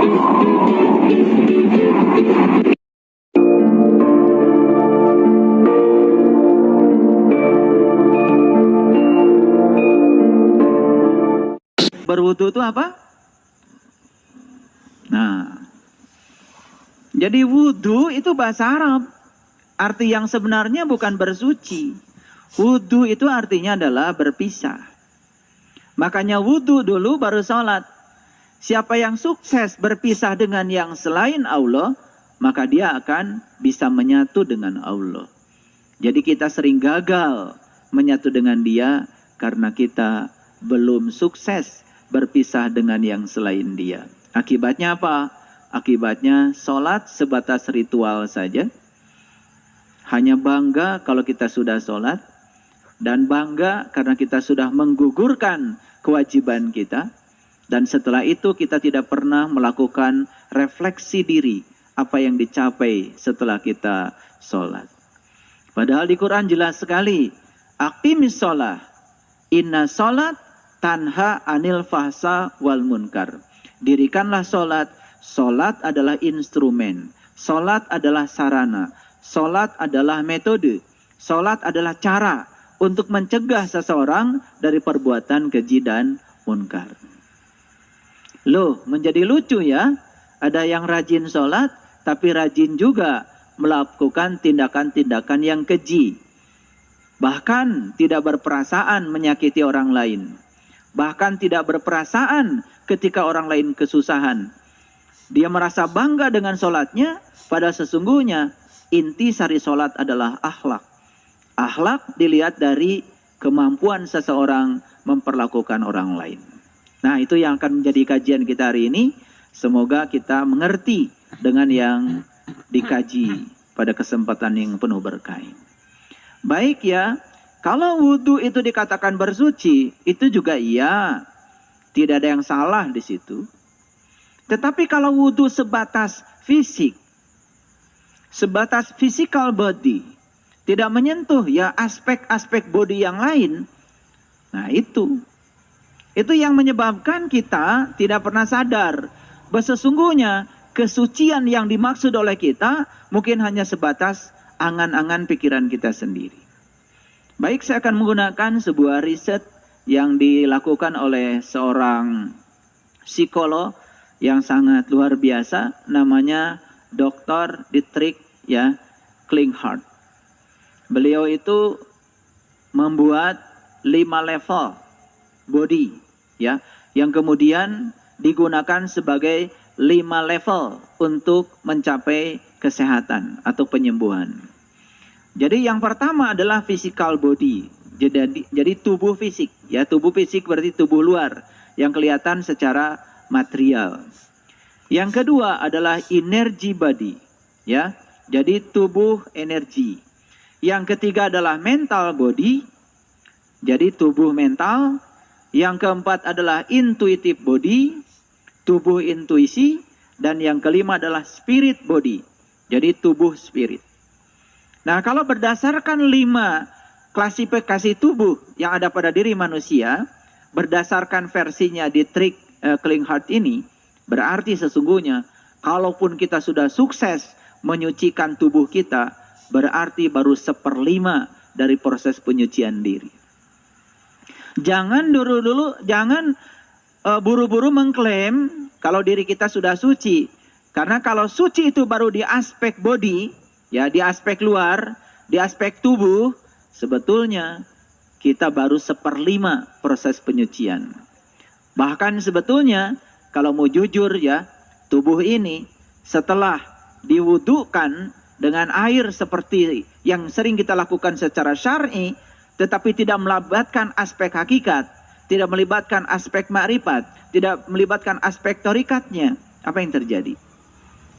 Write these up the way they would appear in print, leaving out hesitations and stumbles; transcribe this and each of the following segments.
Berwudu itu apa? Nah, jadi wudu itu bahasa Arab. Arti yang sebenarnya bukan bersuci. Wudu itu artinya adalah berpisah. Makanya wudu dulu baru sholat. Siapa yang sukses berpisah dengan yang selain Allah, maka dia akan bisa menyatu dengan Allah. Jadi kita sering gagal menyatu dengan dia karena kita belum sukses berpisah dengan yang selain dia. Akibatnya apa? Akibatnya sholat sebatas ritual saja. Hanya bangga kalau kita sudah sholat. Dan bangga karena kita sudah menggugurkan kewajiban kita. Dan setelah itu kita tidak pernah melakukan refleksi diri apa yang dicapai setelah kita sholat. Padahal di Quran jelas sekali. Aqimis sholah. Inna sholat tanha anil fahsa wal munkar. Dirikanlah sholat. Sholat adalah instrumen. Sholat adalah sarana. Sholat adalah metode. Sholat adalah cara untuk mencegah seseorang dari perbuatan keji dan munkar. Loh, menjadi lucu ya. Ada yang rajin sholat, tapi rajin juga melakukan tindakan-tindakan yang keji. Bahkan tidak berperasaan menyakiti orang lain. Bahkan tidak berperasaan ketika orang lain kesusahan. Dia merasa bangga dengan sholatnya, padahal sesungguhnya inti sari sholat adalah akhlak. Akhlak dilihat dari kemampuan seseorang memperlakukan orang lain. Nah, itu yang akan menjadi kajian kita hari ini. Semoga kita mengerti dengan yang dikaji pada kesempatan yang penuh berkah. Baik ya, kalau wudhu itu dikatakan bersuci, itu juga iya. Tidak ada yang salah di situ. Tetapi kalau wudhu sebatas fisik, sebatas physical body, tidak menyentuh ya aspek-aspek body yang lain, nah itu yang menyebabkan kita tidak pernah sadar bahwa sesungguhnya kesucian yang dimaksud oleh kita mungkin hanya sebatas angan-angan pikiran kita sendiri. Baik, saya akan menggunakan sebuah riset yang dilakukan oleh seorang psikolog yang sangat luar biasa, namanya Dr. Dietrich ya Klinghardt. Beliau itu membuat 5 level body ya, yang kemudian digunakan sebagai 5 level untuk mencapai kesehatan atau penyembuhan. Jadi yang pertama adalah physical body. Jadi tubuh fisik ya, tubuh fisik berarti tubuh luar yang kelihatan secara material. Yang kedua adalah energy body ya. Jadi tubuh energi. Yang ketiga adalah mental body. Jadi tubuh mental. Yang keempat adalah intuitive body, tubuh intuisi. Dan yang kelima adalah spirit body. Jadi tubuh spirit. Nah, kalau berdasarkan 5 klasifikasi tubuh yang ada pada diri manusia, berdasarkan versinya Dietrich Klinghardt ini, berarti sesungguhnya kalaupun kita sudah sukses menyucikan tubuh kita, berarti baru 1/5 dari proses penyucian diri. Jangan jangan buru-buru mengklaim kalau diri kita sudah suci. Karena kalau suci itu baru di aspek body, ya di aspek luar, di aspek tubuh, sebetulnya kita baru 1/5 proses penyucian. Bahkan sebetulnya kalau mau jujur ya, tubuh ini setelah diwudukan dengan air seperti yang sering kita lakukan secara syar'i, tetapi tidak melibatkan aspek hakikat, tidak melibatkan aspek makrifat, tidak melibatkan aspek torikatnya, apa yang terjadi?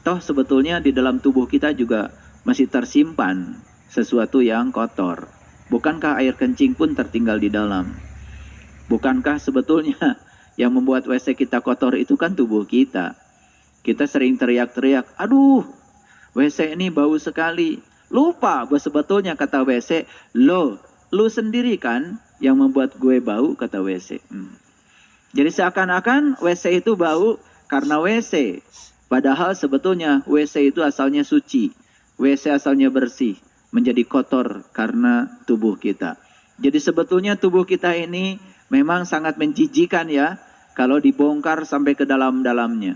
Toh sebetulnya di dalam tubuh kita juga masih tersimpan sesuatu yang kotor. Bukankah air kencing pun tertinggal di dalam? Bukankah sebetulnya yang membuat WC kita kotor itu kan tubuh kita? Kita sering teriak-teriak, aduh WC ini bau sekali. Lupa bahwa sebetulnya kata WC, lu sendiri kan yang membuat gue bau, kata WC. Jadi seakan-akan WC itu bau karena WC. Padahal sebetulnya WC itu asalnya suci. WC asalnya bersih, menjadi kotor karena tubuh kita. Jadi sebetulnya tubuh kita ini memang sangat menjijikan ya, kalau dibongkar sampai ke dalam-dalamnya.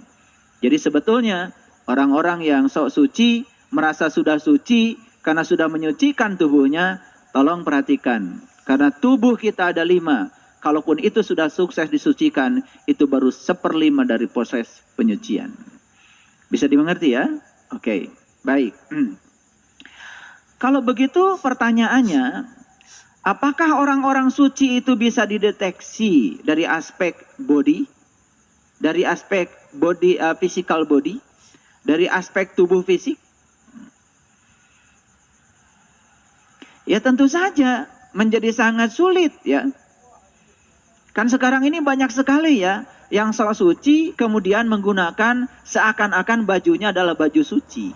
Jadi sebetulnya orang-orang yang sok suci, merasa sudah suci karena sudah menyucikan tubuhnya, tolong perhatikan. Karena tubuh kita ada 5. Kalaupun itu sudah sukses disucikan, itu baru 1/5 dari proses penyucian. Bisa dimengerti ya? Oke, baik. Kalau begitu pertanyaannya, apakah orang-orang suci itu bisa dideteksi dari aspek body? Dari aspek body, physical body? Dari aspek tubuh fisik? Ya tentu saja menjadi sangat sulit ya. Kan sekarang ini banyak sekali ya yang sok suci kemudian menggunakan seakan-akan bajunya adalah baju suci.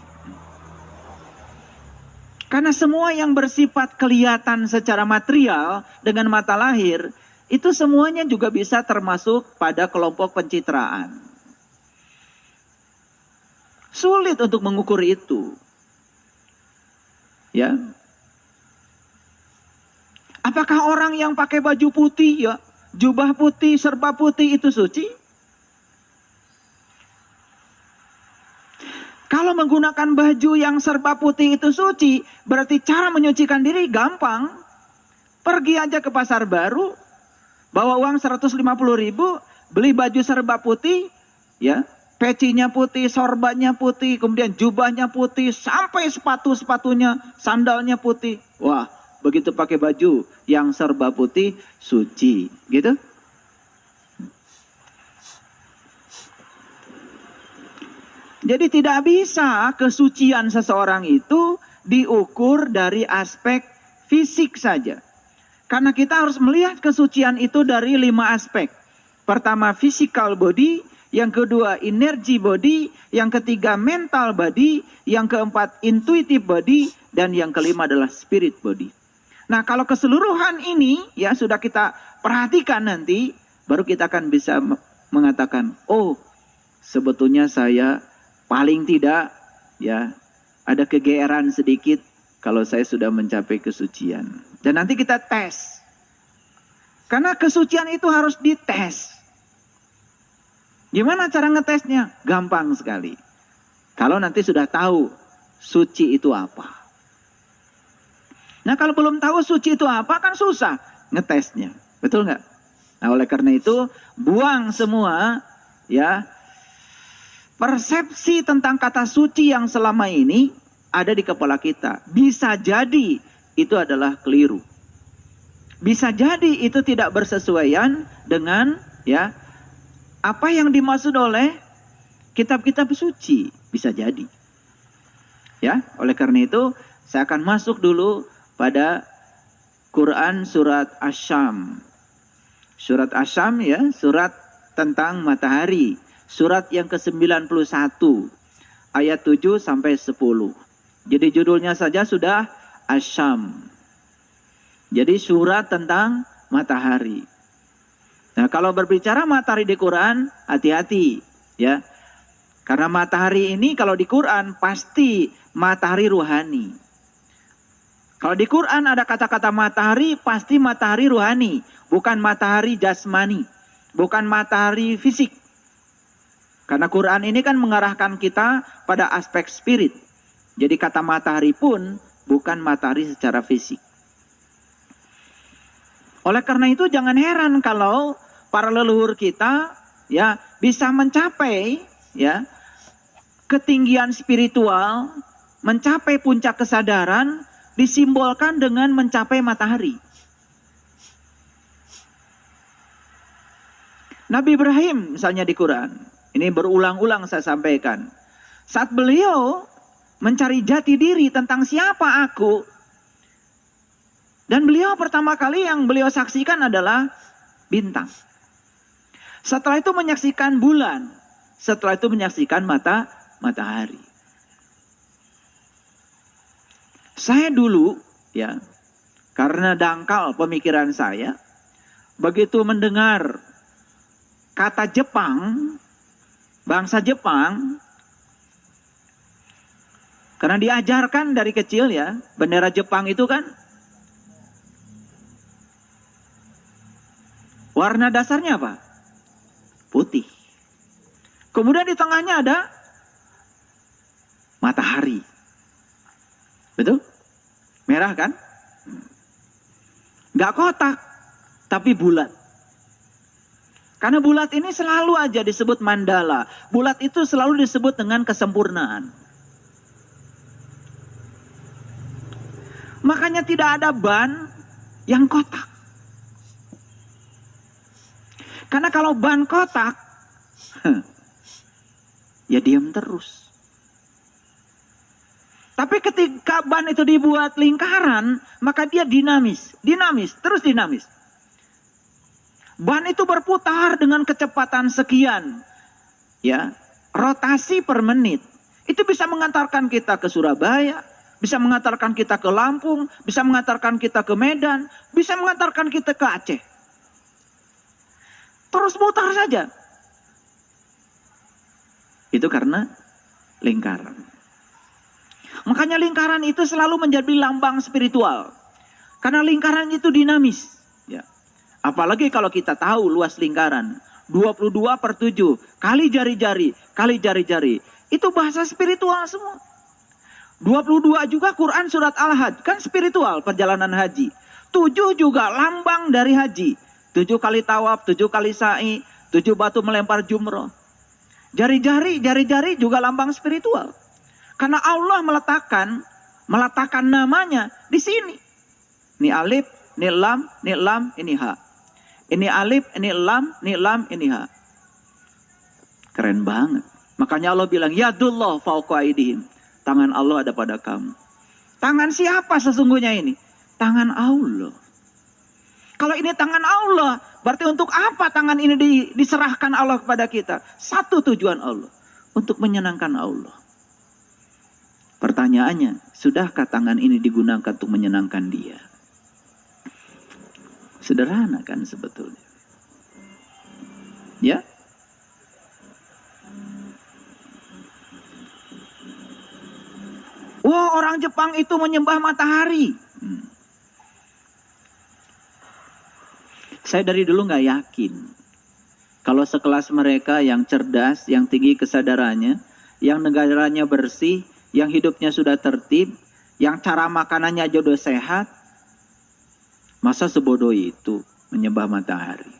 Karena semua yang bersifat kelihatan secara material dengan mata lahir, itu semuanya juga bisa termasuk pada kelompok pencitraan. Sulit untuk mengukur itu. Ya. Apakah orang yang pakai baju putih ya, jubah putih, serba putih itu suci? Kalau menggunakan baju yang serba putih itu suci, berarti cara menyucikan diri gampang. Pergi aja ke pasar baru, bawa uang 150.000, beli baju serba putih, ya, pecinya putih, sorbannya putih, kemudian jubahnya putih, sampai sepatu-sepatunya, sandalnya putih. Wah, begitu pakai baju yang serba putih, suci, gitu. Jadi tidak bisa kesucian seseorang itu diukur dari aspek fisik saja. Karena kita harus melihat kesucian itu dari 5 aspek. Pertama physical body, yang kedua energy body, yang ketiga mental body, yang keempat intuitive body, dan yang kelima adalah spirit body. Nah kalau keseluruhan ini ya sudah kita perhatikan nanti, baru kita akan bisa mengatakan, oh sebetulnya saya paling tidak ya ada kegeeran sedikit kalau saya sudah mencapai kesucian. Dan nanti kita tes. Karena kesucian itu harus dites. Gimana cara ngetesnya? Gampang sekali. Kalau nanti sudah tahu suci itu apa. Nah kalau belum tahu suci itu apa kan susah ngetesnya. Betul nggak? Nah oleh karena itu buang semua ya persepsi tentang kata suci yang selama ini ada di kepala kita. Bisa jadi itu adalah keliru. Bisa jadi itu tidak bersesuaian dengan ya apa yang dimaksud oleh kitab-kitab suci. Bisa jadi. Ya, oleh karena itu saya akan masuk dulu pada Quran surat Asy-Syam. Surat Asy-Syam ya, surat tentang matahari. Surat yang ke-91 ayat 7 sampai 10. Jadi judulnya saja sudah Asy-Syam. Jadi surat tentang matahari. Nah, kalau berbicara matahari di Quran, hati-hati ya. Karena matahari ini kalau di Quran pasti matahari ruhani. Kalau di Quran ada kata-kata matahari, pasti matahari ruhani, bukan matahari jasmani, bukan matahari fisik. Karena Quran ini kan mengarahkan kita pada aspek spirit. Jadi kata matahari pun bukan matahari secara fisik. Oleh karena itu jangan heran kalau para leluhur kita ya bisa mencapai ya ketinggian spiritual, mencapai puncak kesadaran disimbolkan dengan mencapai matahari. Nabi Ibrahim misalnya di Quran, ini berulang-ulang saya sampaikan. Saat beliau mencari jati diri tentang siapa aku, dan beliau pertama kali yang beliau saksikan adalah bintang. Setelah itu menyaksikan bulan, setelah itu menyaksikan matahari. Saya dulu ya, karena dangkal pemikiran saya, begitu mendengar kata Jepang, Bangsa Jepang, karena diajarkan dari kecil ya, bendera Jepang itu kan warna dasarnya apa? Putih. Kemudian di tengahnya ada matahari. Betul? Merah kan? Gak kotak, tapi bulat. Karena bulat ini selalu aja disebut mandala. Bulat itu selalu disebut dengan kesempurnaan. Makanya tidak ada ban yang kotak. Karena kalau ban kotak, ya diam terus. Tapi ketika ban itu dibuat lingkaran, maka dia dinamis, terus dinamis. Ban itu berputar dengan kecepatan sekian, ya, rotasi per menit. Itu bisa mengantarkan kita ke Surabaya, bisa mengantarkan kita ke Lampung, bisa mengantarkan kita ke Medan, bisa mengantarkan kita ke Aceh. Terus mutar saja. Itu karena lingkaran. Makanya lingkaran itu selalu menjadi lambang spiritual. Karena lingkaran itu dinamis. Ya. Apalagi kalau kita tahu luas lingkaran. 22/7. Kali jari-jari. Itu bahasa spiritual semua. 22 juga Quran surat Al-Hajj. Kan spiritual perjalanan haji. 7 juga lambang dari haji. 7 kali tawaf, 7 kali sa'i, 7 batu melempar jumroh. Jari-jari juga lambang spiritual. Karena Allah meletakkan namanya di sini. Ini alif, ini lam, ini ha. Ini alif, ini lam, ini ha. Keren banget. Makanya Allah bilang, Yadullah fauqa aydihim. Tangan Allah ada pada kamu. Tangan siapa sesungguhnya ini? Tangan Allah. Kalau ini tangan Allah, berarti untuk apa tangan ini diserahkan Allah kepada kita? Satu tujuan Allah. Untuk menyenangkan Allah. Pertanyaannya, sudahkah tangan ini digunakan untuk menyenangkan Dia? Sederhana kan sebetulnya. Ya? Wah, orang Jepang itu menyembah matahari. Saya dari dulu nggak yakin. Kalau sekelas mereka yang cerdas, yang tinggi kesadarannya, yang negaranya bersih, yang hidupnya sudah tertib, yang cara makanannya jodoh sehat, masa sebodoh itu menyembah matahari?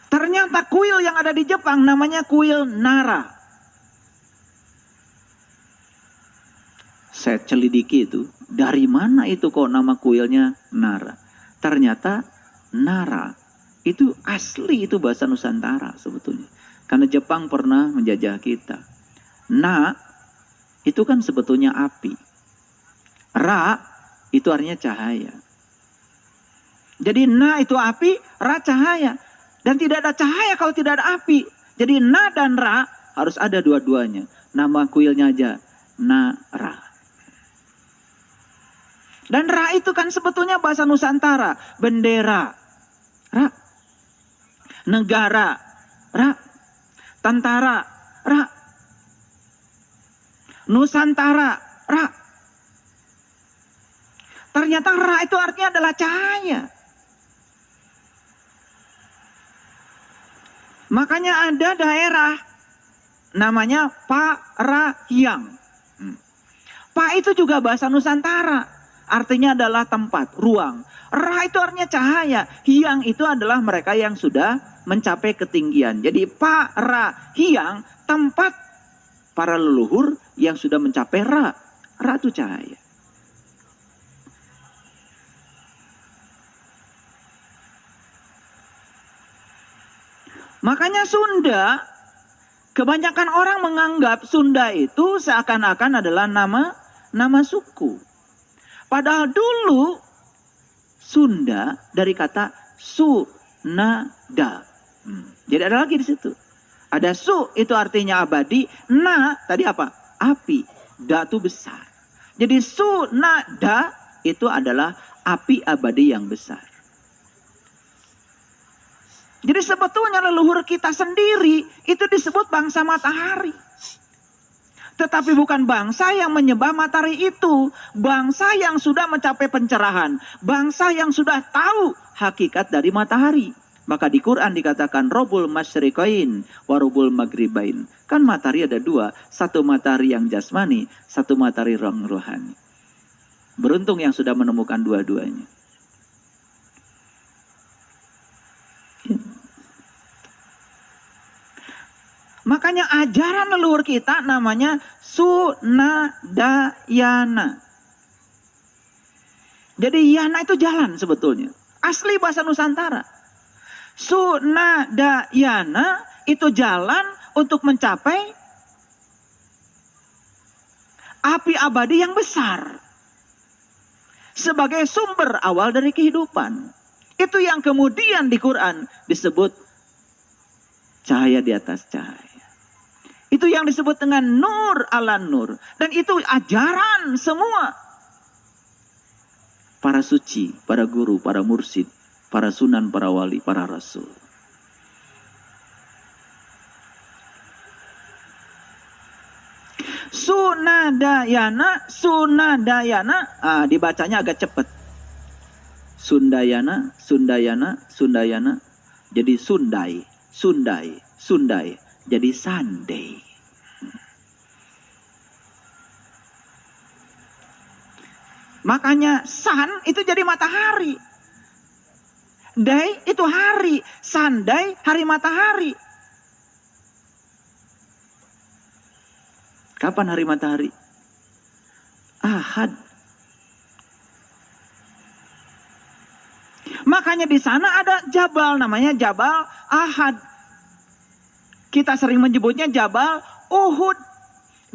Ternyata kuil yang ada di Jepang namanya kuil Nara. Saya celidiki itu, dari mana itu kok nama kuilnya Nara? Ternyata Nara itu asli, itu bahasa Nusantara sebetulnya. Karena Jepang pernah menjajah kita. Na itu kan sebetulnya api. Ra itu artinya cahaya. Jadi na itu api, ra cahaya. Dan tidak ada cahaya kalau tidak ada api. Jadi na dan ra harus ada dua-duanya. Nama kuilnya aja Nara. Dan ra itu kan sebetulnya bahasa Nusantara. Bendera, ra. Negara, ra. Tentara, ra. Nusantara, ra. Ternyata ra itu artinya adalah cahaya. Makanya ada daerah namanya Parahyang. Pa itu juga bahasa Nusantara. Artinya adalah tempat, ruang. Ra itu artinya cahaya. Hyang itu adalah mereka yang sudah mencapai ketinggian. Jadi Parahyang, tempat para leluhur yang sudah mencapai ra. Ra itu cahaya. Makanya Sunda, kebanyakan orang menganggap Sunda itu seakan-akan adalah nama suku. Padahal dulu Sunda dari kata Sunada. Jadi ada lagi di situ. Ada su itu artinya abadi, na tadi apa? Api, da itu besar. Jadi Sunada itu adalah api abadi yang besar. Jadi sebetulnya leluhur kita sendiri itu disebut bangsa matahari. Tetapi bukan bangsa yang menyembah matahari itu. Bangsa yang sudah mencapai pencerahan. Bangsa yang sudah tahu hakikat dari matahari. Maka di Quran dikatakan Robul Masyriqain Warubul Maghribain. Kan matahari ada dua. Satu matahari yang jasmani, satu matahari yang rohani. Beruntung yang sudah menemukan dua-duanya. Makanya ajaran leluhur kita namanya Sunadayana. Jadi yana itu jalan sebetulnya. Asli bahasa Nusantara. Sunadayana itu jalan untuk mencapai api abadi yang besar. Sebagai sumber awal dari kehidupan. Itu yang kemudian di Quran disebut cahaya di atas cahaya. Itu yang disebut dengan nur ala nur. Dan itu ajaran semua. Para suci, para guru, para mursyid, para sunan, para wali, para rasul. Sunadayana, Sunadayana. Dibacanya agak cepat. Sundayana, Sundayana, Sundayana. Jadi Sundai, Sundai, Sundai. Jadi Sunday. Makanya sun itu jadi matahari. Day itu hari. Sunday hari matahari. Kapan hari matahari? Ahad. Makanya di sana ada jabal namanya Jabal Ahad. Kita sering menyebutnya Jabal Uhud.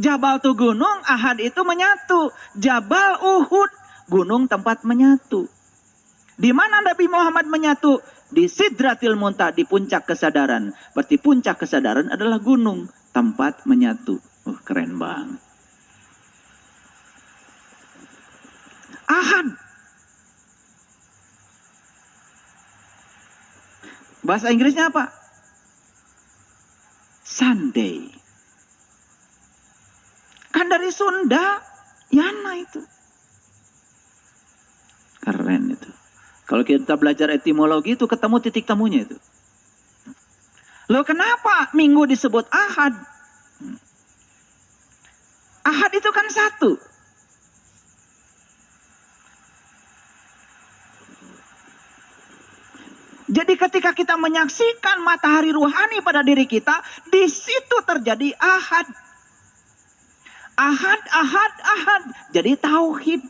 Jabal itu gunung, Ahad itu menyatu. Jabal Uhud, gunung tempat menyatu. Di mana Nabi Muhammad menyatu? Di Sidratil Muntaha, di puncak kesadaran. Berarti puncak kesadaran adalah gunung, tempat menyatu. Keren banget. Ahad. Bahasa Inggrisnya apa? Sunday. Kan dari Sunda, Yana itu. Keren itu. Kalau kita belajar etimologi itu ketemu titik temunya itu. Loh kenapa Minggu disebut Ahad? Ahad itu kan satu. Jadi ketika kita menyaksikan matahari ruhani pada diri kita, di situ terjadi ahad. Ahad, ahad, ahad. Jadi tauhid.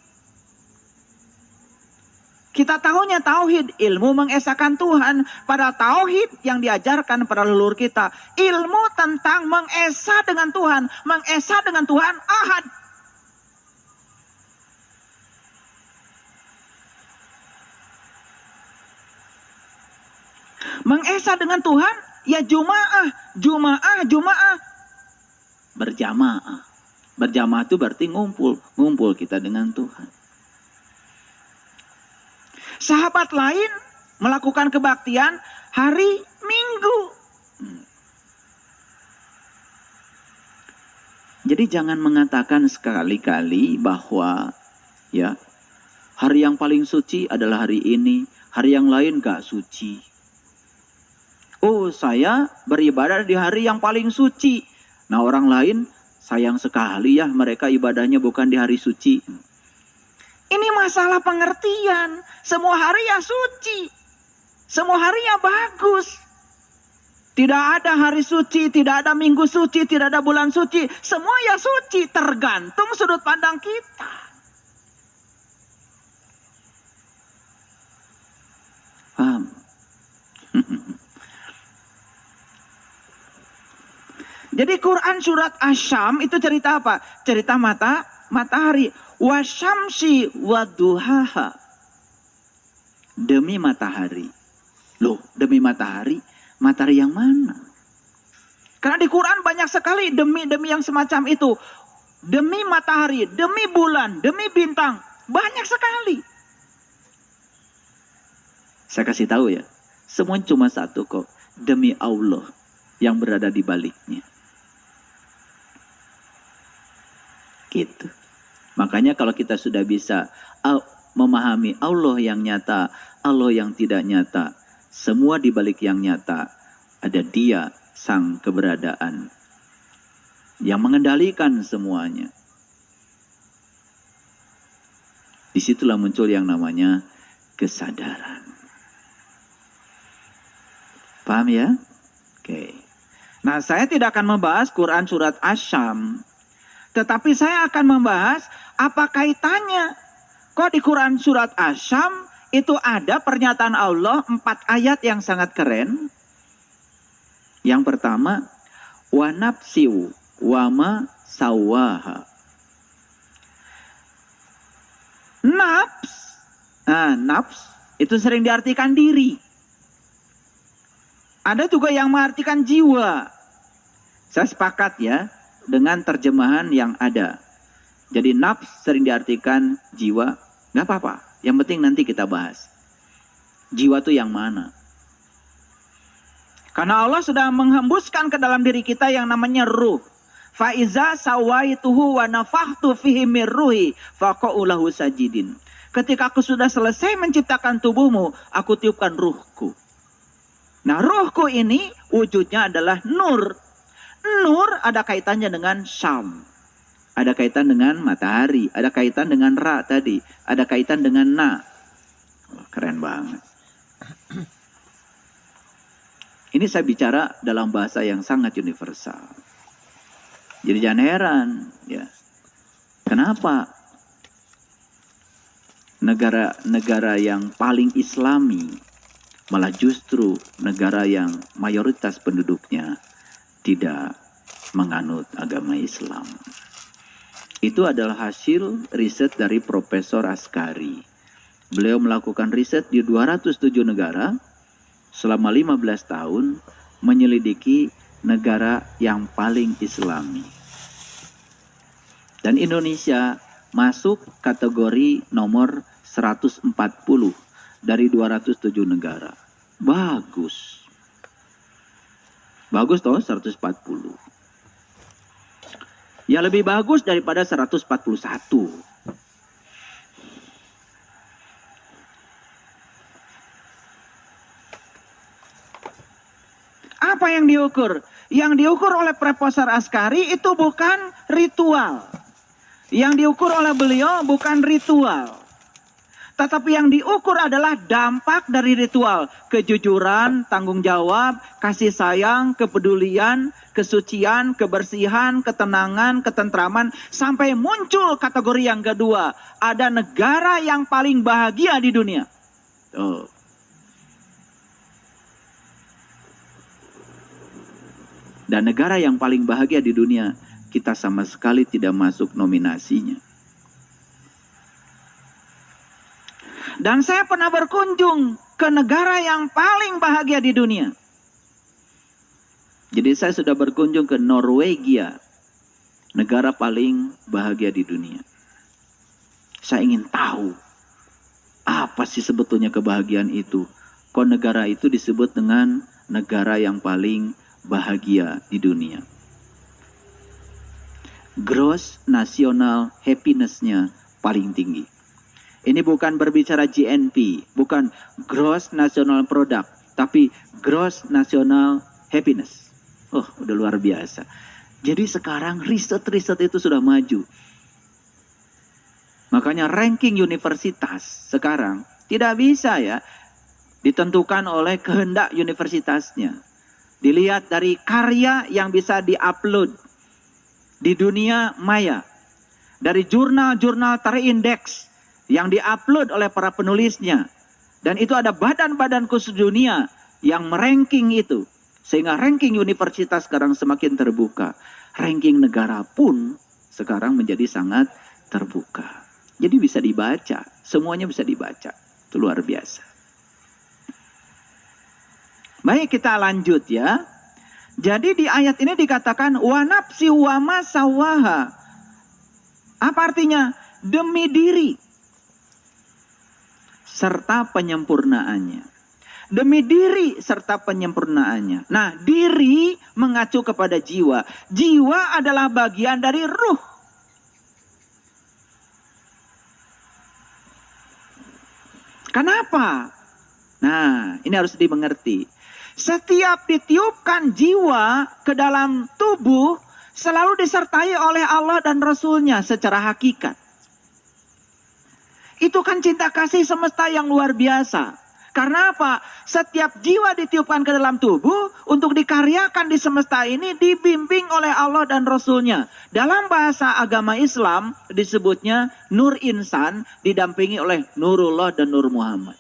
Kita tahunya tauhid, ilmu mengesahkan Tuhan. Pada tauhid yang diajarkan pada leluhur kita. Ilmu tentang mengesah dengan Tuhan. Mengesah dengan Tuhan, ahad. Mengesah dengan Tuhan, ya Jumaah, Jumaah, Jumaah. Berjamaah. Berjamaah itu berarti ngumpul. Ngumpul kita dengan Tuhan. Sahabat lain melakukan kebaktian hari Minggu. Jadi jangan mengatakan sekali-kali bahwa ya hari yang paling suci adalah hari ini. Hari yang lain gak suci. Oh, saya beribadah di hari yang paling suci. Nah, orang lain sayang sekali ya mereka ibadahnya bukan di hari suci. Ini masalah pengertian. Semua hari ya suci. Semua hari ya bagus. Tidak ada hari suci, tidak ada minggu suci, tidak ada bulan suci. Semua ya suci, tergantung sudut pandang kita. Paham? Jadi Quran surat Asy-Syams itu cerita apa? Cerita matahari. Wasyamsi waduhaha. Demi matahari. Loh, demi matahari? Matahari yang mana? Karena di Quran banyak sekali demi yang semacam itu. Demi matahari, demi bulan, demi bintang. Banyak sekali. Saya kasih tahu ya. Semua cuma satu kok, demi Allah yang berada di baliknya. Gitu. Makanya kalau kita sudah bisa memahami Allah yang nyata, Allah yang tidak nyata, semua di balik yang nyata ada Dia sang keberadaan yang mengendalikan semuanya. Disitulah muncul yang namanya kesadaran. Paham ya? Oke. Nah, saya tidak akan membahas Quran surat Asy-Syam, tetapi saya akan membahas apa kaitannya. Kok di Quran surat Asy-Syam itu ada pernyataan Allah 4 ayat yang sangat keren. Yang pertama, wa nafsiu wa ma sawaha. Nafs. Nah, nafs itu sering diartikan diri. Ada juga yang mengartikan jiwa. Saya sepakat ya dengan terjemahan yang ada. Jadi nafs sering diartikan jiwa. Gak apa-apa. Yang penting nanti kita bahas. Jiwa itu yang mana? Karena Allah sudah menghembuskan ke dalam diri kita yang namanya ruh. Faiza sawaituhu wa nafakhtu fihi mir ruhi faqa'u lahu sajidin. Ketika aku sudah selesai menciptakan tubuhmu, aku tiupkan ruhku. Nah, ruhku ini wujudnya adalah nur. Nur ada kaitannya dengan syam. Ada kaitan dengan matahari. Ada kaitan dengan ra tadi. Ada kaitan dengan na. Wah, keren banget. Ini saya bicara dalam bahasa yang sangat universal. Jadi jangan heran. Ya. Kenapa negara-negara yang paling islami malah justru negara yang mayoritas penduduknya tidak menganut agama Islam? Itu adalah hasil riset dari Profesor Askari. Beliau melakukan riset di 207 negara selama 15 tahun menyelidiki negara yang paling islami. Dan Indonesia masuk kategori nomor 140 dari 207 negara. Bagus. Bagus toh 140. Ya lebih bagus daripada 141. Apa yang diukur? Yang diukur oleh Profesor Askari itu bukan ritual. Yang diukur oleh beliau bukan ritual. Tetapi yang diukur adalah dampak dari ritual. Kejujuran, tanggung jawab, kasih sayang, kepedulian, kesucian, kebersihan, ketenangan, ketentraman. Sampai muncul kategori yang kedua. Ada negara yang paling bahagia di dunia. Tuh. Dan negara yang paling bahagia di dunia, kita sama sekali tidak masuk nominasinya. Dan saya pernah berkunjung ke negara yang paling bahagia di dunia. Jadi saya sudah berkunjung ke Norwegia, negara paling bahagia di dunia. Saya ingin tahu, apa sih sebetulnya kebahagiaan itu? Kok negara itu disebut dengan negara yang paling bahagia di dunia? Gross national happiness-nya paling tinggi. Ini bukan berbicara GNP, bukan gross national product, tapi gross national happiness. Oh, udah luar biasa. Jadi sekarang riset-riset itu sudah maju. Makanya ranking universitas sekarang tidak bisa ya ditentukan oleh kehendak universitasnya. Dilihat dari karya yang bisa diupload di dunia maya. Dari jurnal-jurnal terindeks yang diupload oleh para penulisnya. Dan itu ada badan-badan khusus dunia yang meranking itu. Sehingga ranking universitas sekarang semakin terbuka. Ranking negara pun sekarang menjadi sangat terbuka. Jadi bisa dibaca. Semuanya bisa dibaca. Itu luar biasa. Baik, kita lanjut ya. Jadi di ayat ini dikatakan wa nafsi wa ma sawaha. Apa artinya? Demi diri serta penyempurnaannya. demi diri serta penyempurnaannya. Nah, diri mengacu kepada jiwa. Jiwa adalah bagian dari ruh. Kenapa? Nah, ini harus dimengerti. Setiap ditiupkan jiwa ke dalam tubuh, selalu disertai oleh Allah dan Rasul-Nya secara hakikat. Itu kan cinta kasih semesta yang luar biasa. Karena apa? Setiap jiwa ditiupkan ke dalam tubuh untuk dikaryakan di semesta ini dibimbing oleh Allah dan Rasul-Nya. Dalam bahasa agama Islam disebutnya Nur Insan, didampingi oleh Nurullah dan Nur Muhammad.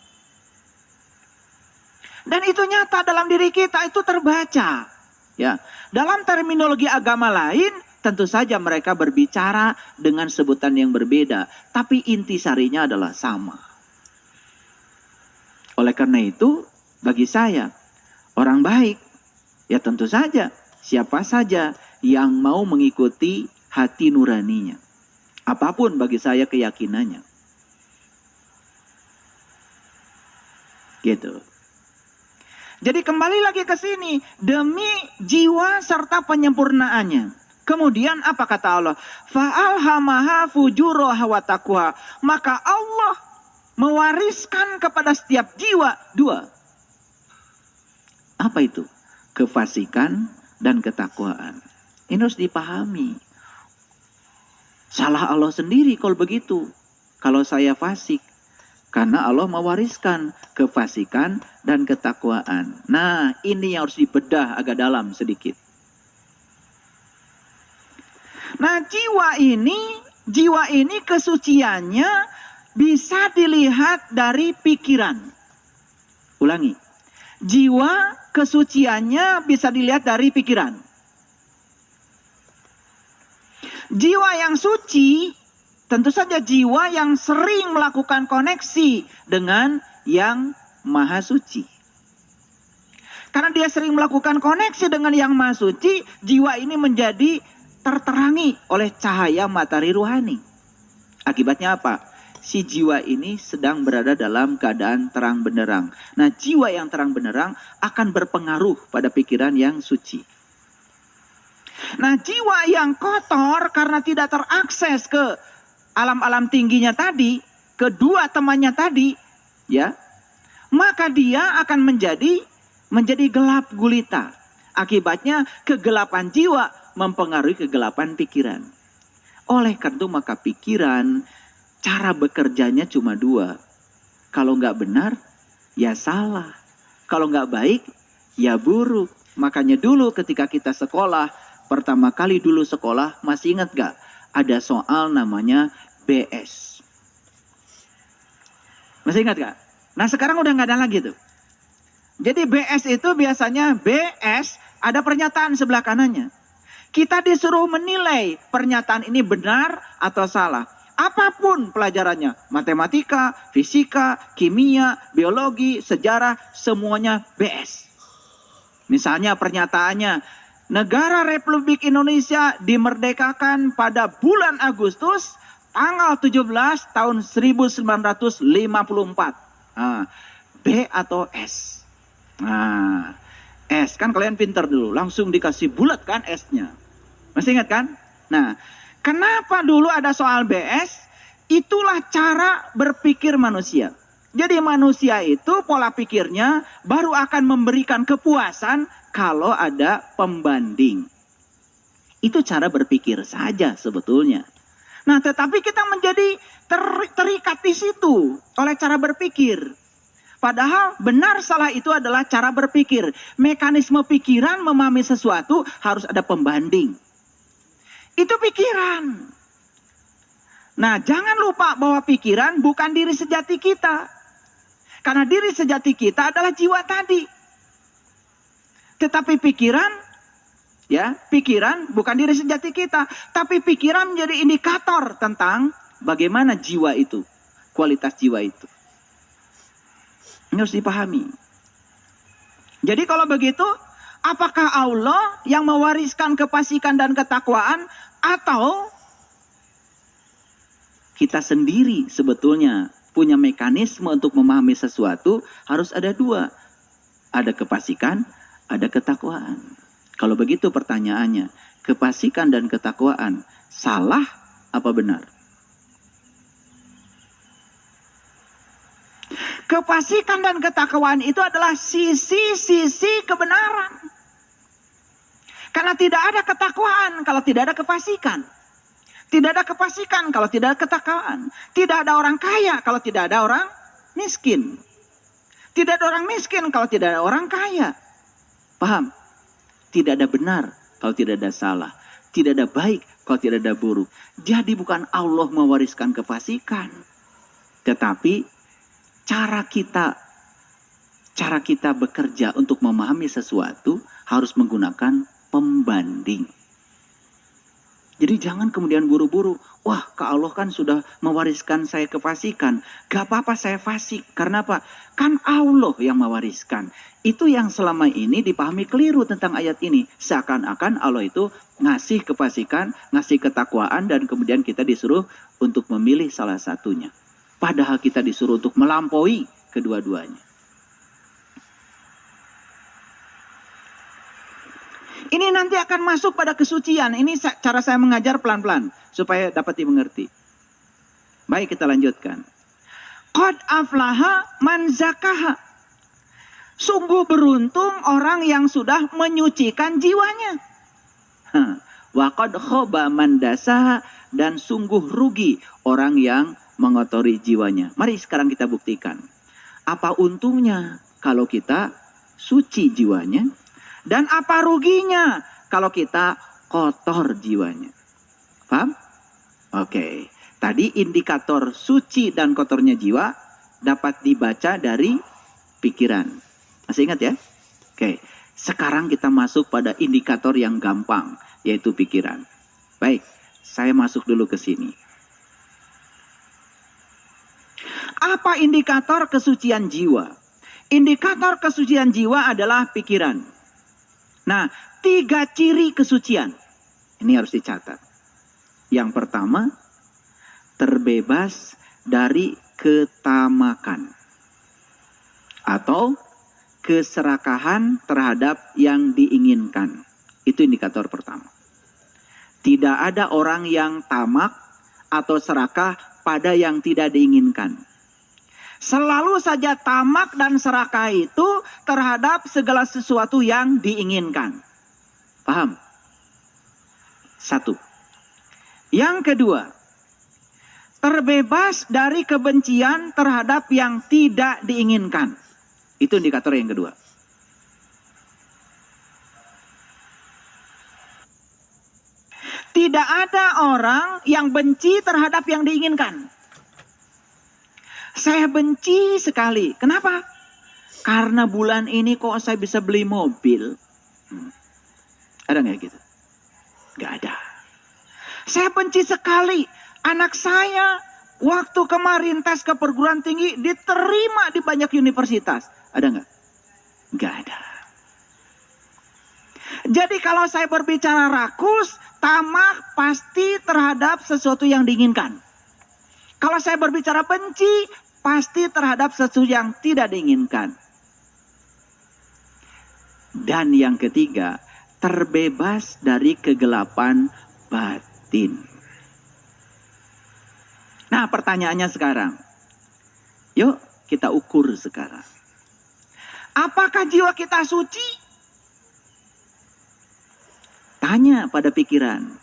Dan itu nyata dalam diri kita, itu terbaca. Ya, dalam terminologi agama lain tentu saja mereka berbicara dengan sebutan yang berbeda, tapi intisarinya adalah sama. Oleh karena itu, bagi saya, orang baik, ya tentu saja, siapa saja yang mau mengikuti hati nuraninya. Apapun bagi saya keyakinannya. Gitu. Jadi kembali lagi ke sini, demi jiwa serta penyempurnaannya. Kemudian apa kata Allah? Fa'alhamaha fujuraha wa taqwa. Maka Allah mewariskan kepada setiap jiwa dua. Apa itu? Kefasikan dan ketakwaan. Ini harus dipahami. Salah Allah sendiri kalau begitu. Kalau saya fasik. Karena Allah mewariskan kefasikan dan ketakwaan. Nah, ini yang harus dibedah agak dalam sedikit. Nah, jiwa ini kesuciannya bisa dilihat dari pikiran. Ulangi. Jiwa kesuciannya bisa dilihat dari pikiran. Jiwa yang suci tentu saja jiwa yang sering melakukan koneksi dengan yang maha suci. Karena dia sering melakukan koneksi dengan yang maha suci, jiwa ini menjadi terterangi oleh cahaya matahari ruhani. Akibatnya apa? Si jiwa ini sedang berada dalam keadaan terang benderang. Nah, jiwa yang terang benderang akan berpengaruh pada pikiran yang suci. Nah, jiwa yang kotor karena tidak terakses ke alam-alam tingginya tadi, kedua temannya tadi, ya, maka dia akan menjadi gelap gulita. Akibatnya kegelapan jiwa mempengaruhi kegelapan pikiran. Oleh karena itu maka pikiran cara bekerjanya cuma dua. Kalau nggak benar, ya salah. Kalau nggak baik, ya buruk. Makanya dulu ketika kita sekolah, pertama kali dulu sekolah, masih ingat nggak? Ada soal namanya BS. Masih ingat gak? Nah sekarang udah gak ada lagi tuh. Jadi BS itu biasanya BS ada pernyataan sebelah kanannya. Kita disuruh menilai pernyataan ini benar atau salah. Apapun pelajarannya. Matematika, fisika, kimia, biologi, sejarah, semuanya BS. Misalnya pernyataannya, Negara Republik Indonesia dimerdekakan pada bulan Agustus tanggal 17 tahun 1954. Nah, B atau S? Nah, S kan kalian pintar dulu, langsung dikasih bulat kan S-nya. Masih ingat kan? Nah, kenapa dulu ada soal BS? Itulah cara berpikir manusia. Jadi manusia itu pola pikirnya baru akan memberikan kepuasan kalau ada pembanding. Itu cara berpikir saja sebetulnya. Nah, tetapi kita menjadi terikat di situ oleh cara berpikir. Padahal benar salah itu adalah cara berpikir. Mekanisme pikiran memahami sesuatu harus ada pembanding. Itu pikiran. Nah, jangan lupa bahwa pikiran bukan diri sejati kita. Karena diri sejati kita adalah jiwa tadi. Tetapi pikiran, ya, pikiran bukan diri sejati kita. Tapi pikiran menjadi indikator tentang bagaimana jiwa itu, kualitas jiwa itu. Ini harus dipahami. Jadi kalau begitu, apakah Allah yang mewariskan kefasikan dan ketakwaan atau kita sendiri sebetulnya punya mekanisme untuk memahami sesuatu? Harus ada dua. Ada kefasikan, ada ketakwaan. Kalau begitu pertanyaannya, kefasikan dan ketakwaan salah apa benar? Kefasikan dan ketakwaan itu adalah sisi-sisi kebenaran. Karena tidak ada ketakwaan kalau tidak ada kefasikan. Tidak ada kefasikan kalau tidak ada ketakwaan. Tidak ada orang kaya kalau tidak ada orang miskin. Tidak ada orang miskin kalau tidak ada orang kaya. Paham? Tidak ada benar kalau tidak ada salah. Tidak ada baik kalau tidak ada buruk. Jadi bukan Allah mewariskan kefasikan. Tetapi cara kita bekerja untuk memahami sesuatu harus menggunakan pembanding. Jadi jangan kemudian buru-buru, wah ke Allah kan sudah mewariskan saya kefasikan, gak apa-apa saya fasik. Karena apa? Kan Allah yang mewariskan. Itu yang selama ini dipahami keliru tentang ayat ini. Seakan-akan Allah itu ngasih kefasikan, ngasih ketakwaan, dan kemudian kita disuruh untuk memilih salah satunya. Padahal kita disuruh untuk melampaui kedua-duanya. Ini nanti akan masuk pada kesucian. Ini cara saya mengajar pelan-pelan supaya dapat dimengerti. Baik, kita lanjutkan. Qad aflaha man zakaha. Sungguh beruntung orang yang sudah menyucikan jiwanya. Wa qad khaba man dasaha, dan sungguh rugi orang yang mengotori jiwanya. Mari sekarang kita buktikan. Apa untungnya kalau kita suci jiwanya? Dan apa ruginya kalau kita kotor jiwanya? Paham? Oke. Tadi indikator suci dan kotornya jiwa dapat dibaca dari pikiran. Masih ingat ya? Oke. Sekarang kita masuk pada indikator yang gampang, yaitu pikiran. Baik, saya masuk dulu ke sini. Apa indikator kesucian jiwa? Indikator kesucian jiwa adalah pikiran. Nah, 3 ciri kesucian. Ini harus dicatat. Yang pertama, terbebas dari ketamakan. Atau keserakahan terhadap yang diinginkan. Itu indikator pertama. Tidak ada orang yang tamak atau serakah pada yang tidak diinginkan. Selalu saja tamak dan serakah itu terhadap segala sesuatu yang diinginkan. Paham? 1. Yang kedua, terbebas dari kebencian terhadap yang tidak diinginkan. Itu indikator yang kedua. Tidak ada orang yang benci terhadap yang diinginkan. Saya benci sekali. Kenapa? Karena bulan ini kok saya bisa beli mobil. Ada nggak gitu? Nggak ada. Saya benci sekali. Anak saya waktu kemarin tes ke perguruan tinggi diterima di banyak universitas. Ada nggak? Nggak ada. Jadi kalau saya berbicara rakus, tamak pasti terhadap sesuatu yang diinginkan. Kalau saya berbicara benci, pasti terhadap sesuatu yang tidak diinginkan. Dan yang ketiga, terbebas dari kegelapan batin. Nah, pertanyaannya sekarang. Yuk kita ukur sekarang. Apakah jiwa kita suci? Tanya pada pikiran.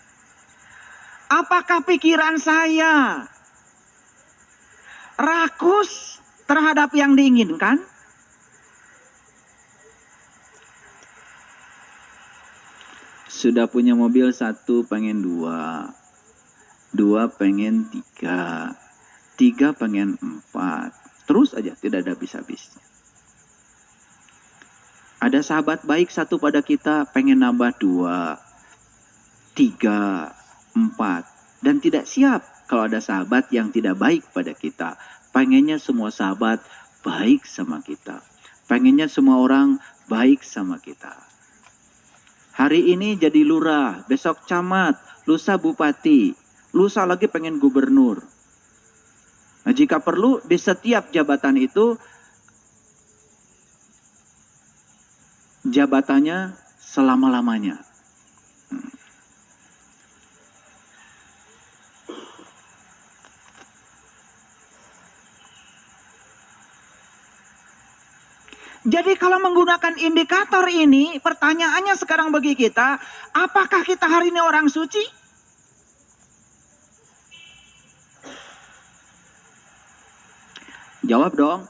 Apakah pikiran saya rakus terhadap yang diinginkan? Sudah punya mobil 1 pengen 2, 2 pengen 3, 3 pengen 4. Terus aja tidak ada habis-habisnya. Ada sahabat baik 1 pada kita pengen nambah 2, 3, 4. Dan tidak siap kalau ada sahabat yang tidak baik pada kita. Pengennya semua sahabat baik sama kita. Pengennya semua orang baik sama kita. Hari ini jadi lurah, besok camat, lusa bupati, lusa lagi pengen gubernur. Nah, jika perlu di setiap jabatan itu jabatannya selama-lamanya. Jadi kalau menggunakan indikator ini, pertanyaannya sekarang bagi kita, apakah kita hari ini orang suci? Jawab dong.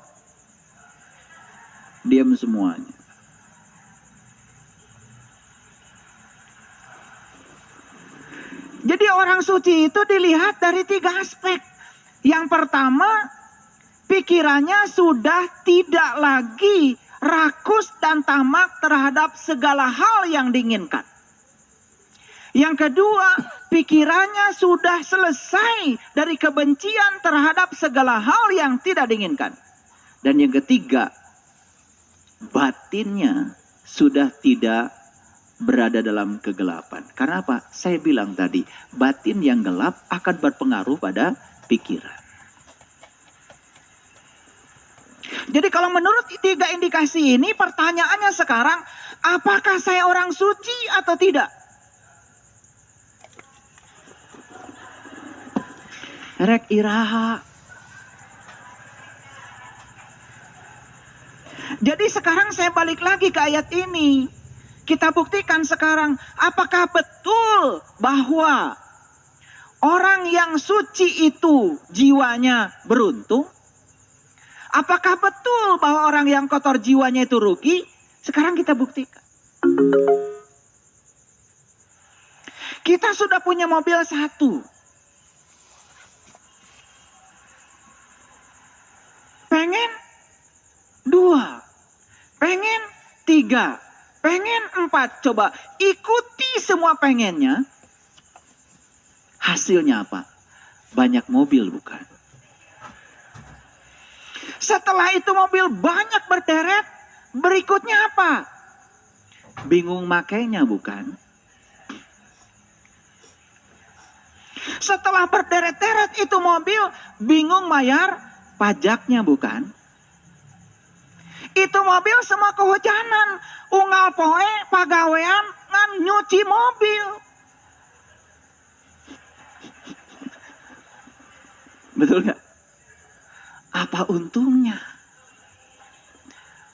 Diam semuanya. Jadi orang suci itu dilihat dari 3 aspek. Yang pertama, pikirannya sudah tidak lagi rakus dan tamak terhadap segala hal yang diinginkan. Yang kedua, pikirannya sudah selesai dari kebencian terhadap segala hal yang tidak diinginkan. Dan yang ketiga, batinnya sudah tidak berada dalam kegelapan. Karena apa? Saya bilang tadi, batin yang gelap akan berpengaruh pada pikiran. Jadi kalau menurut 3 indikasi ini, pertanyaannya sekarang, apakah saya orang suci atau tidak? Rek iraha. Jadi sekarang saya balik lagi ke ayat ini. Kita buktikan sekarang, apakah betul bahwa orang yang suci itu jiwanya beruntung? Apakah betul bahwa orang yang kotor jiwanya itu rugi? Sekarang kita buktikan. Kita sudah punya mobil 1. Pengen 2. Pengen 3. Pengen 4. Coba ikuti semua pengennya. Hasilnya apa? Banyak mobil bukan? Setelah itu mobil banyak berderet, berikutnya apa? Bingung makainya bukan? Setelah berderet-deret itu mobil, bingung bayar pajaknya bukan? Itu mobil semua kehujanan, unggal poe, pagawean, ngan nyuci mobil. Betul nggak? Apa untungnya?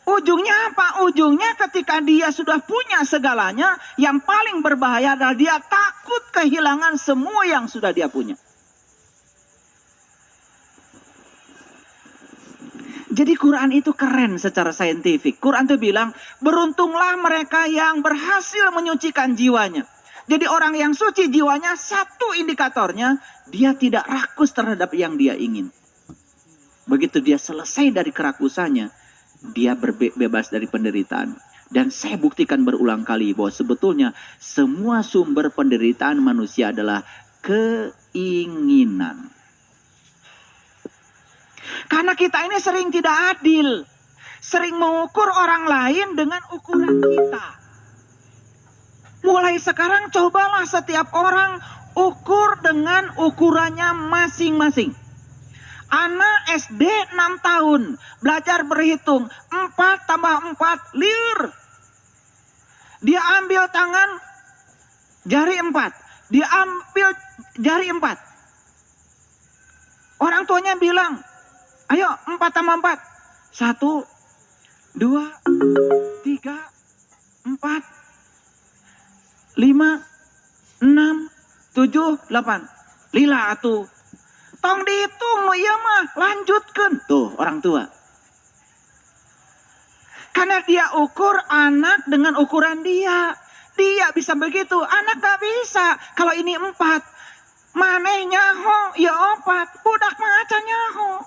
Ujungnya apa? Ujungnya ketika dia sudah punya segalanya, yang paling berbahaya adalah dia takut kehilangan semua yang sudah dia punya. Jadi Quran itu keren secara saintifik. Quran itu bilang, beruntunglah mereka yang berhasil menyucikan jiwanya. Jadi orang yang suci jiwanya, satu indikatornya, dia tidak rakus terhadap yang dia ingin. Begitu dia selesai dari kerakusannya, dia bebas dari penderitaan. Dan saya buktikan berulang kali bahwa sebetulnya semua sumber penderitaan manusia adalah keinginan. Karena kita ini sering tidak adil. Sering mengukur orang lain dengan ukuran kita. Mulai sekarang cobalah setiap orang ukur dengan ukurannya masing-masing. Anak SD 6 tahun, belajar berhitung, 4 tambah 4, liur. Dia ambil tangan, jari 4. Dia ambil jari 4. Orang tuanya bilang, ayo 4 tambah 4. 1, 2, 3, 4, 5, 6, 7, 8. Lila atuh. Tong dihitung lo iya mah, lanjutkan. Tuh orang tua. Karena dia ukur anak dengan ukuran dia. Dia bisa begitu, anak gak bisa. Kalau ini 4, maneh nyaho, ya 4. Budak maca nyaho.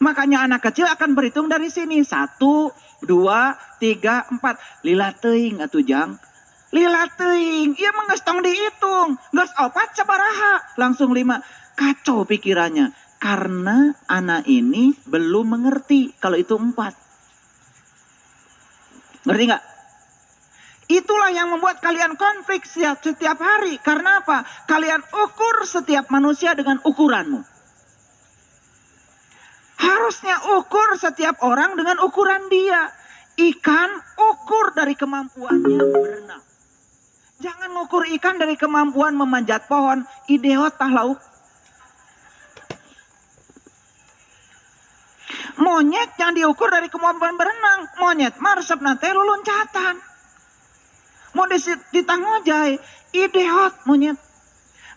Makanya anak kecil akan berhitung dari sini. 1, 2, 3, 4. Lila teuing atuh jang. Lila teuing, iya mah geus tong dihitung. Geus 4 sabaraha, langsung 5. Kacau pikirannya. Karena anak ini belum mengerti kalau itu 4. Ngerti nggak? Itulah yang membuat kalian konflik setiap hari. Karena apa? Kalian ukur setiap manusia dengan ukuranmu. Harusnya ukur setiap orang dengan ukuran dia. Ikan ukur dari kemampuannya berenang. Jangan ngukur ikan dari kemampuan memanjat pohon. Idiot tah lauk. Monyet yang diukur dari kemampuan berenang. Monyet mah resep nate lu loncatan. Mau ditangojai. Idiot monyet.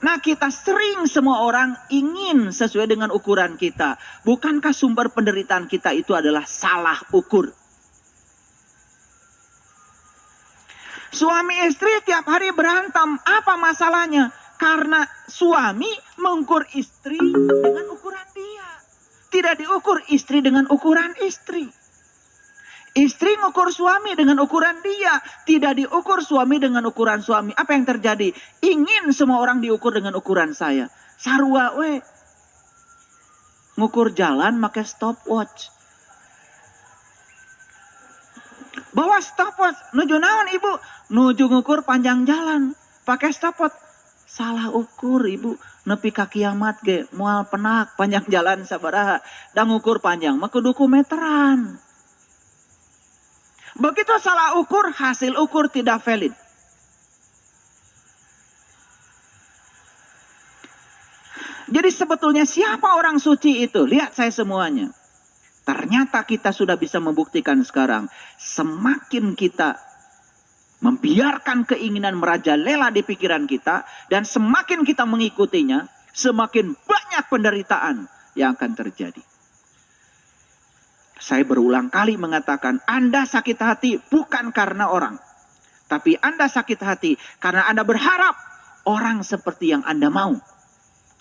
Nah kita sering semua orang ingin sesuai dengan ukuran kita. Bukankah sumber penderitaan kita itu adalah salah ukur? Suami istri tiap hari berantem. Apa masalahnya? Karena suami mengukur istri dengan ukuran dia. Tidak diukur istri dengan ukuran istri. Istri ngukur suami dengan ukuran dia. Tidak diukur suami dengan ukuran suami. Apa yang terjadi? Ingin semua orang diukur dengan ukuran saya. Sarua we. Ngukur jalan pakai stopwatch. Bawa stopwatch. Nuju naon ibu? Nuju ngukur panjang jalan. Pakai stopwatch. Salah ukur ibu. Nepi ka kiamat ge. Mual penak panjang jalan sabaraha. Dan ngukur panjang mah kudu meteran. Begitu salah ukur, hasil ukur tidak valid. Jadi sebetulnya siapa orang suci itu? Lihat saya semuanya. Ternyata kita sudah bisa membuktikan sekarang. Semakin kita membiarkan keinginan merajalela di pikiran kita. Dan semakin kita mengikutinya, semakin banyak penderitaan yang akan terjadi. Saya berulang kali mengatakan, Anda sakit hati bukan karena orang. Tapi Anda sakit hati karena Anda berharap orang seperti yang Anda mau.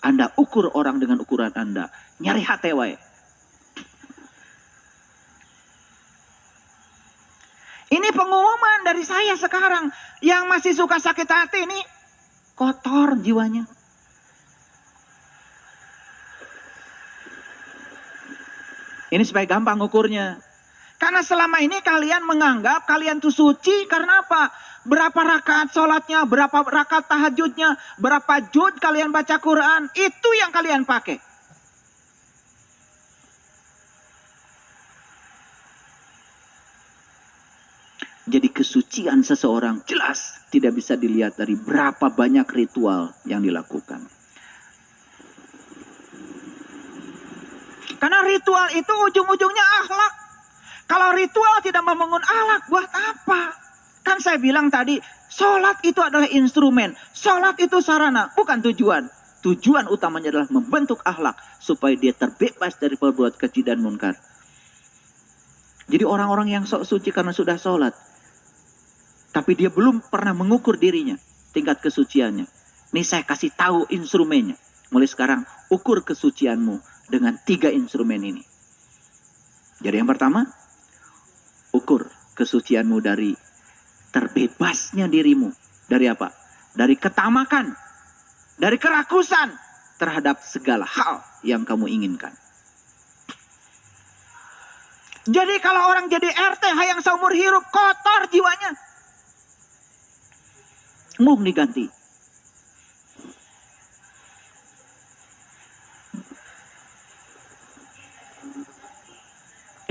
Anda ukur orang dengan ukuran Anda. Nyari hati wae. Ini pengumuman dari saya sekarang. Yang masih suka sakit hati ini kotor jiwanya. Ini supaya gampang ukurnya. Karena selama ini kalian menganggap kalian tuh suci karena apa? Berapa rakaat sholatnya, berapa rakaat tahajudnya, berapa juz kalian baca Quran. Itu yang kalian pakai. Jadi kesucian seseorang jelas tidak bisa dilihat dari berapa banyak ritual yang dilakukan. Karena ritual itu ujung-ujungnya akhlak. Kalau ritual tidak membangun akhlak, buat apa? Kan saya bilang tadi, sholat itu adalah instrumen. Sholat itu sarana, bukan tujuan. Tujuan utamanya adalah membentuk akhlak. Supaya dia terbebas dari perbuatan keji dan munkar. Jadi orang-orang yang sok suci karena sudah sholat. Tapi dia belum pernah mengukur dirinya. Tingkat kesuciannya. Ini saya kasih tahu instrumennya. Mulai sekarang, ukur kesucianmu. Dengan 3 instrumen ini. Jadi yang pertama, ukur kesucianmu dari terbebasnya dirimu. Dari apa? Dari ketamakan. Dari kerakusan terhadap segala hal yang kamu inginkan. Jadi kalau orang jadi RT hayang seumur hidup kotor jiwanya. Mung diganti.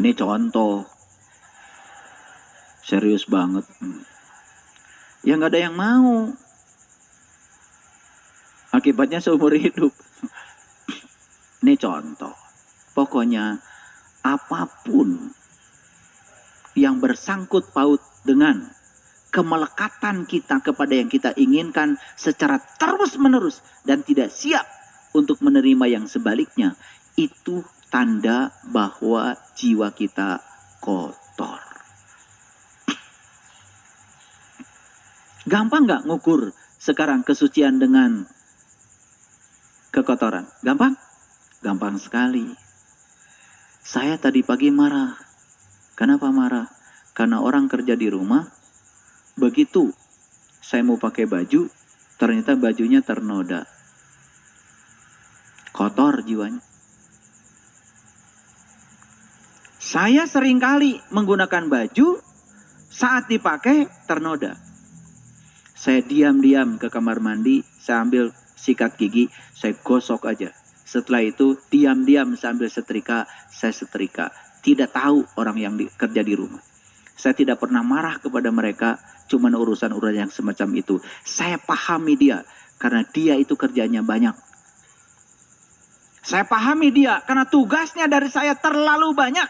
Ini contoh. Serius banget. Ya nggak ada yang mau. Akibatnya seumur hidup. Ini contoh. Pokoknya apapun yang bersangkut paut dengan kemelekatan kita kepada yang kita inginkan secara terus-menerus dan tidak siap untuk menerima yang sebaliknya, itu tanda bahwa jiwa kita kotor. Gampang nggak ngukur sekarang kesucian dengan kekotoran? Gampang? Gampang sekali. Saya tadi pagi marah. Kenapa marah? Karena orang kerja di rumah, begitu saya mau pakai baju, ternyata bajunya ternoda. Kotor jiwanya. Saya seringkali menggunakan baju, saat dipakai ternoda. Saya diam-diam ke kamar mandi, saya ambil sikat gigi, saya gosok aja. Setelah itu diam-diam sambil setrika, saya setrika. Tidak tahu orang yang kerja di rumah. Saya tidak pernah marah kepada mereka, cuman urusan-urusan yang semacam itu. Saya pahami dia, karena dia itu kerjanya banyak. Saya pahami dia, karena tugasnya dari saya terlalu banyak.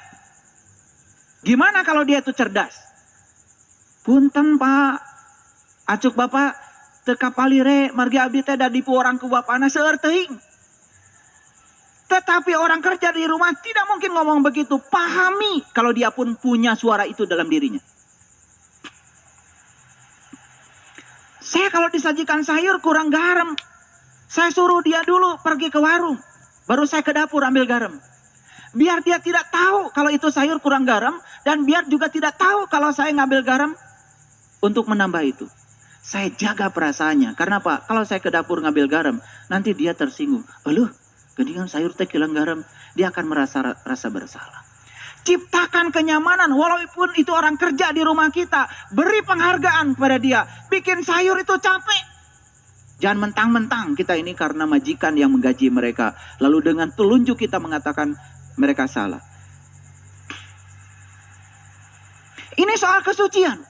Gimana kalau dia itu cerdas? Punten Pak, acuk Bapak teka palire margi abdi teh da dipu orang ku bapana seueur teuing. Tetapi orang kerja di rumah tidak mungkin ngomong begitu. Pahami kalau dia pun punya suara itu dalam dirinya. Saya kalau disajikan sayur kurang garam, saya suruh dia dulu pergi ke warung. Baru saya ke dapur ambil garam. Biar dia tidak tahu kalau itu sayur kurang garam. Dan biar juga tidak tahu kalau saya ngambil garam untuk menambah itu. Saya jaga perasaannya. Karena Pak, kalau saya ke dapur ngambil garam, nanti dia tersinggung. Aduh, geningan sayur teh kilang garam, dia akan rasa bersalah. Ciptakan kenyamanan, walaupun itu orang kerja di rumah kita, beri penghargaan kepada dia. Bikin sayur itu capek. Jangan mentang-mentang kita ini karena majikan yang menggaji mereka, lalu dengan telunjuk kita mengatakan mereka salah. Ini soal kesucian.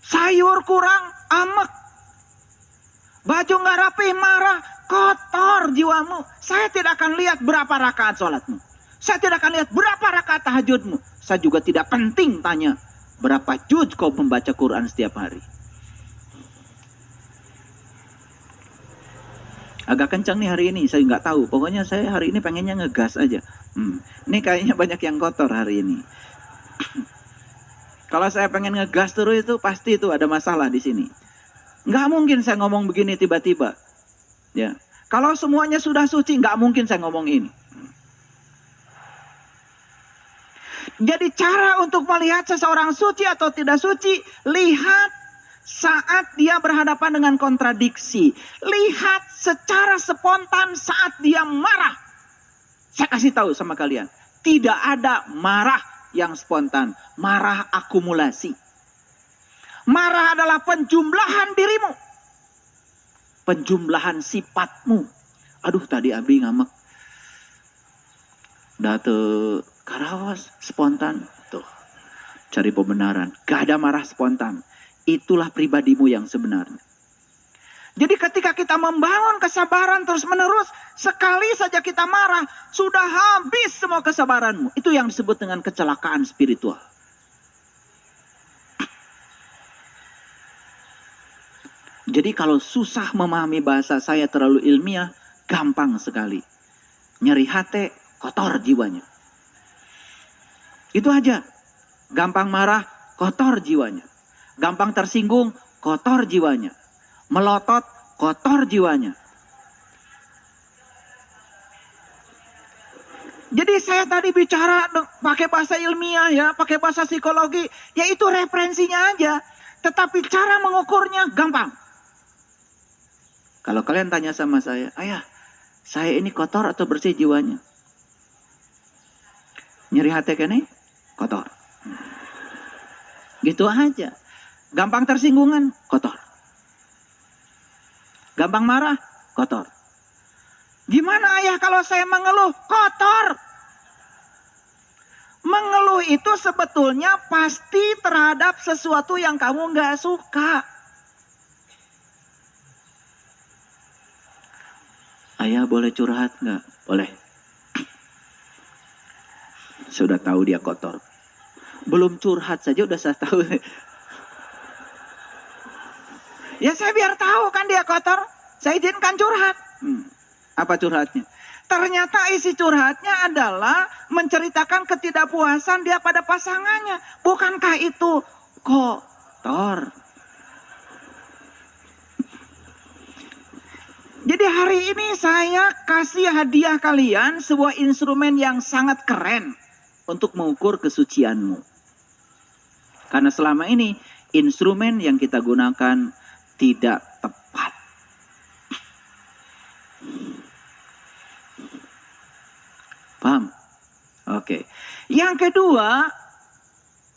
Sayur kurang, amek. Baju nggak rapi, marah. Kotor jiwamu. Saya tidak akan lihat berapa rakaat sholatmu. Saya tidak akan lihat berapa rakaat tahajudmu. Saya juga tidak penting tanya berapa juz kau membaca Quran setiap hari. Agak kencang nih hari ini, saya nggak tahu. Pokoknya saya hari ini pengennya ngegas aja. Ini kayaknya banyak yang kotor hari ini. Kalau saya pengen ngegas terus itu pasti itu ada masalah di sini. Nggak mungkin saya ngomong begini tiba-tiba. Ya, kalau semuanya sudah suci, nggak mungkin saya ngomong ini. Jadi cara untuk melihat seseorang suci atau tidak suci, lihat saat dia berhadapan dengan kontradiksi. Lihat secara spontan saat dia marah. Saya kasih tahu sama kalian, tidak ada marah yang spontan, marah akumulasi. Marah adalah penjumlahan dirimu. Penjumlahan sifatmu. Aduh tadi abdi ngamek. Datu karawas spontan. Tuh. Cari pembenaran. Gak ada marah spontan. Itulah pribadimu yang sebenarnya. Jadi ketika kita membangun kesabaran terus menerus. Sekali saja kita marah. Sudah habis semua kesabaranmu. Itu yang disebut dengan kecelakaan spiritual. Jadi kalau susah memahami bahasa saya terlalu ilmiah, gampang sekali. Nyeri hati, kotor jiwanya. Itu aja. Gampang marah, kotor jiwanya. Gampang tersinggung, kotor jiwanya. Melotot, kotor jiwanya. Jadi saya tadi bicara pakai bahasa ilmiah ya, pakai bahasa psikologi, ya itu referensinya aja. Tetapi cara mengukurnya gampang. Kalau kalian tanya sama saya, ayah, saya ini kotor atau bersih jiwanya? Nyeri hati kene, kotor. Gitu aja. Gampang tersinggungan, kotor. Gampang marah, kotor. Gimana ayah kalau saya mengeluh? Kotor. Mengeluh itu sebetulnya pasti terhadap sesuatu yang kamu nggak suka. Ayah boleh curhat nggak? Boleh. Sudah tahu dia kotor. Belum curhat saja udah saya tahu. Ya saya biar tahu kan dia kotor. Saya izinkan curhat. Apa curhatnya? Ternyata isi curhatnya adalah menceritakan ketidakpuasan dia pada pasangannya. Bukankah itu kotor? Jadi hari ini saya kasih hadiah kalian sebuah instrumen yang sangat keren untuk mengukur kesucianmu. Karena selama ini instrumen yang kita gunakan tidak tepat. Paham? Oke. Yang kedua,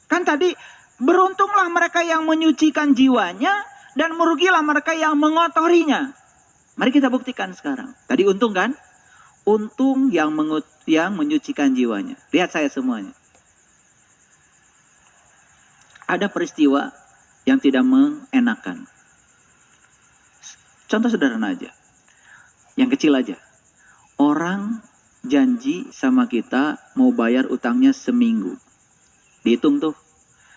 kan tadi beruntunglah mereka yang menyucikan jiwanya dan merugilah mereka yang mengotorinya. Mari kita buktikan sekarang. Tadi untung kan? Untung yang menyucikan jiwanya. Lihat saya semuanya. Ada peristiwa yang tidak mengenakan. Contoh sederhana aja. Yang kecil aja. Orang janji sama kita mau bayar utangnya seminggu. Dihitung tuh.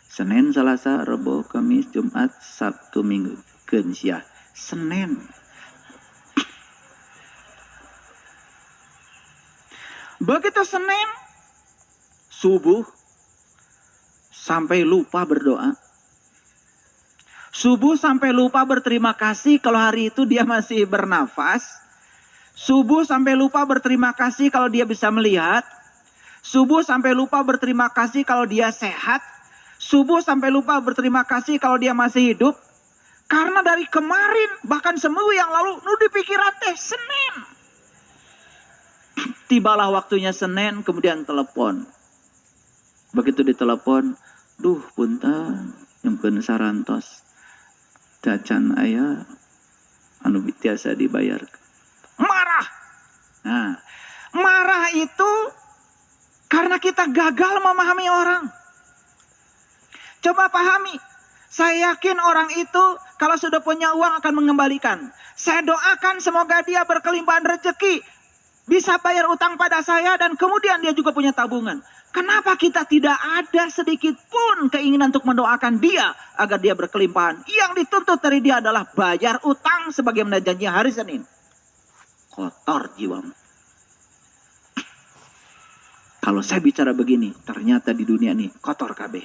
Senin, Selasa, Rabu, Kamis, Jumat, Sabtu, Minggu. Kensia. Senin. Begitu Senin, subuh, sampai lupa berdoa. Subuh sampai lupa berterima kasih kalau hari itu dia masih bernafas. Subuh sampai lupa berterima kasih kalau dia bisa melihat. Subuh sampai lupa berterima kasih kalau dia sehat. Subuh sampai lupa berterima kasih kalau dia masih hidup. Karena dari kemarin, bahkan seminggu yang lalu, nu di pikiran teh Senin. Tibalah waktunya Senin, kemudian telepon. Begitu ditelepon, duh punten, nyemkeun sarantos. Cacan aya anu biasa dibayar. Marah. Nah, marah itu karena kita gagal memahami orang. Coba pahami. Saya yakin orang itu kalau sudah punya uang akan mengembalikan. Saya doakan semoga dia berkelimpahan rezeki. Bisa bayar utang pada saya dan kemudian dia juga punya tabungan. Kenapa kita tidak ada sedikit pun keinginan untuk mendoakan dia agar dia berkelimpahan? Yang dituntut dari dia adalah bayar utang sebagaimana janji hari Senin. Kotor jiwamu. Kalau saya bicara begini, ternyata di dunia ini kotor kabeh.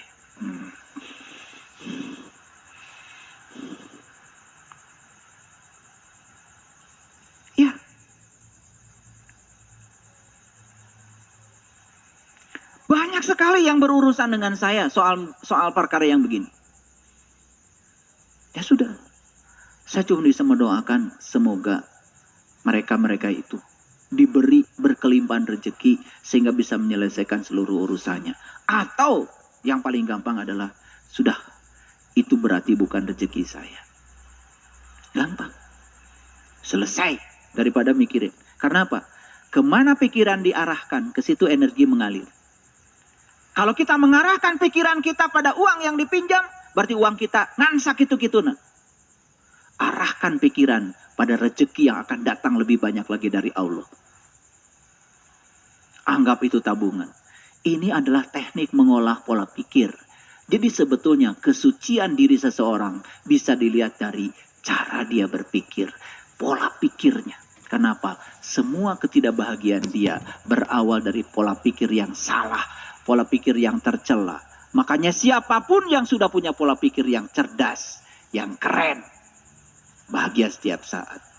Ya. Banyak sekali yang berurusan dengan saya soal perkara yang begini. Ya sudah. Saya cuma bisa mendoakan semoga mereka itu diberi berkelimpahan rezeki sehingga bisa menyelesaikan seluruh urusannya. Atau yang paling gampang adalah sudah itu berarti bukan rezeki saya. Gampang. Selesai daripada mikirin. Karena apa? Kemana pikiran diarahkan, ke situ energi mengalir. Kalau kita mengarahkan pikiran kita pada uang yang dipinjam, berarti uang kita ngansak itu-gitu. Arahkan pikiran pada rezeki yang akan datang lebih banyak lagi dari Allah. Anggap itu tabungan. Ini adalah teknik mengolah pola pikir. Jadi sebetulnya kesucian diri seseorang bisa dilihat dari cara dia berpikir, pola pikirnya. Kenapa? Semua ketidakbahagiaan dia berawal dari pola pikir yang salah, pola pikir yang tercela. Makanya siapapun yang sudah punya pola pikir yang cerdas, yang keren, bahagia setiap saat.